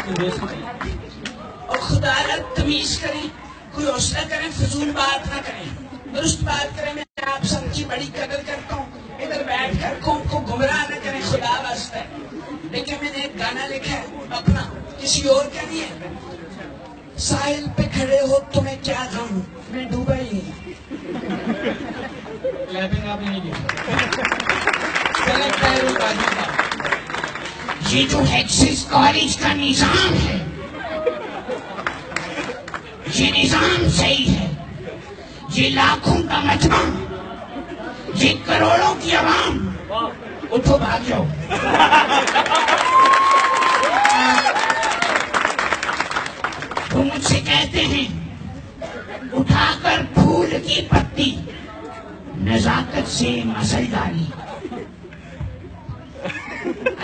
اور خدا رد تمیز کریں، کوئی حوصلہ کریں، فضول بات نہ کریں، درست بات کریں. میں آپ سب کی بڑی قدر کرتا ہوں. ادھر بیٹھ کر قوم کو گمراہ نہ کریں، خدا واسطہ ہے. لیکن میں نے ایک گانا لکھا ہے اپنا، کسی اور کا نہیں ہے. ساحل پہ کھڑے ہو تمہیں کیا غم، میں ڈوبا ہی ہوں. آپ نے نہیں کیا. یہ جو ہیکسس کالج کا نظام ہے، یہ نظام صحیح ہے. یہ لاکھوں کا مجمع، یہ کروڑوں کی عوام، اٹھو بھاگ جاؤ. وہ مجھ سے کہتے ہیں اٹھا کر پھول کی پتی نزاکت سے مسل ڈالی.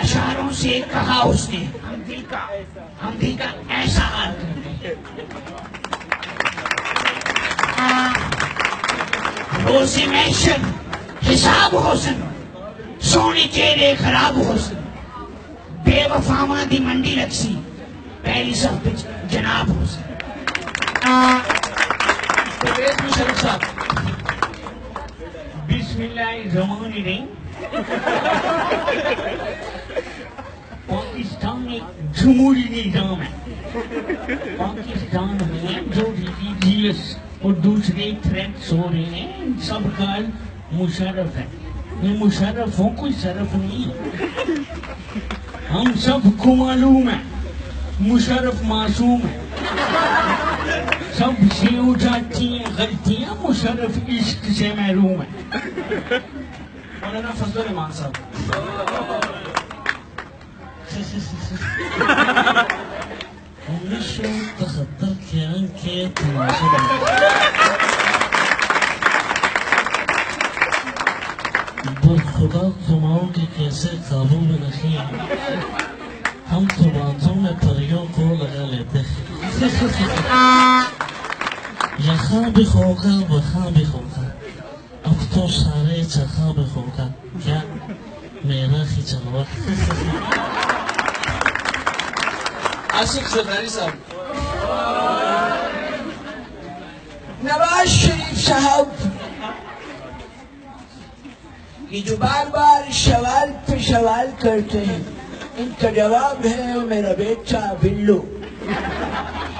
اشاروں سے کہا اس نے ہم دل کا ایسا حال کرتے ہیں. روز محشر حساب حسن، سونے چہرے خراب حسن، بے وفاواں دی منڈی لکسی پہلی سب جناب حسن. شریف صاحب، بسم اللہ الرحمن الرحیم. پاکستان ایک جمہوری نظام ہے. پاکستان میں جو ریلیجیس اور دوسرے تھریٹس ہو رہے ہیں ان سب کا مشرف ہے. میں مشرف ہوں، کوئی شرف نہیں. ہم سب کو معلوم ہے مشرف معصوم ہے. سب سے ہو جاتی ہیں غلطیاں، مشرف عشق سے محروم ہے. مولانا فضل الرحمان صاحب. 1973 کے رنگ کے تماشے خدا تمہاروں کے کیسے قابو میں نہیں ہے. ہم تو باتوں میں پریوں کو لگا لیتے ہیں. یہاں بھی ہوگا وہاں بھی ہوگا، اب تو سارے جگہ بھی ہوگا. کیا میرا ہی جلوہ. آصف زرداری صاحب. نواز شریف صاحب، یہ جو بار بار سوال پہ سوال کرتے ہیں ان کا جواب ہے میرا بیٹا بلو.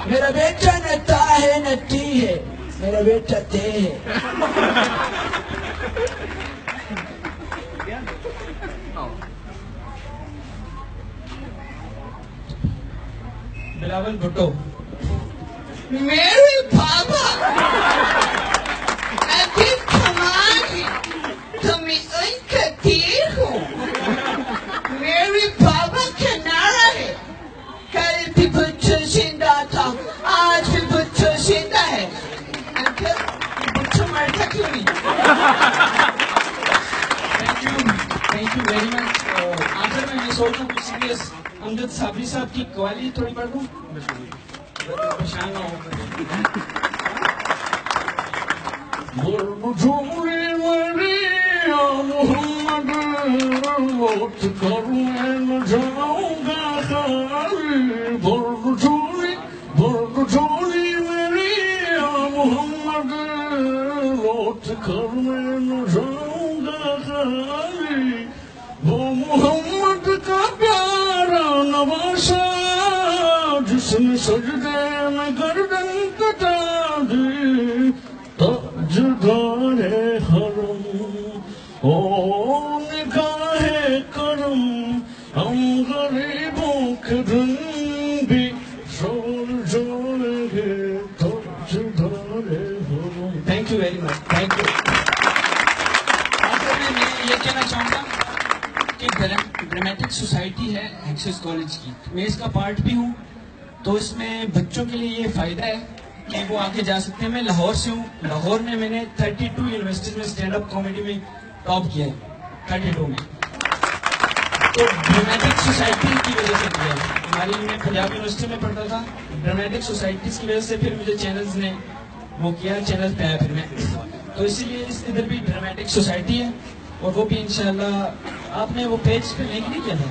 میرا بیٹا نہ تا ہے نہ تی ہے، میرا بیٹا تے ہے. بلاول بھٹو. میرے بابا ابھی تمہاری تمہیں ان کا دیر ہو. میرے بابا کا نعرہ ہے کل بھی بچہ زندہ تھا آج بھی بچہ زندہ ہے. انکل بچہ مرتا کیوں نہیں؟ Thank you very much. آخر میں یہ سوچ رہا ہوں سیریس امجد صابری صاحب کی قوالی تھوڑی پڑھ دوں. پریشان نہ ہو. محمد موت کر میں نہ جاؤں گا خالی. برد جوڑی میری محمد موت کر میں نہ جاؤں گا خالی. وہ محمد کا پیارا نواسا جس نے سجدے میں گردن کٹا دی. تاجدار حرم او نگاہ کرم، ہم غریبوں کے دن بھی شور جوڑیں گے. تاجدار حرم. Thank you very much. Thank you. آخر میں یہ کہنا چاہوں گا کہ ڈرامیٹک سوسائٹی ہے ہیکسس کالج کی، میں اس کا پارٹ بھی ہوں. تو اس میں بچوں کے لیے یہ فائدہ ہے کہ وہ آگے جا سکتے ہیں. میں لاہور سے ہوں. لاہور میں میں نے 32 یونیورسٹیز میں اسٹینڈ اپ کامیڈی میں ٹاپ کیا ہے. 32 میں. تو ڈرامیٹک سوسائٹی کی وجہ سے کیا ہے. ہماری میں پنجاب یونیورسٹی میں پڑھتا تھا. ڈرامیٹک سوسائٹیز کی وجہ سے پھر مجھے چینلز نے وہ کیا، چینل پہ آیا پھر میں. تو اسی لیے ادھر بھی ڈرامیٹک سوسائٹی ہے اور وہ بھی انشاءاللہ. آپ نے وہ پیج پہ لنک نہیں کیا تھا؟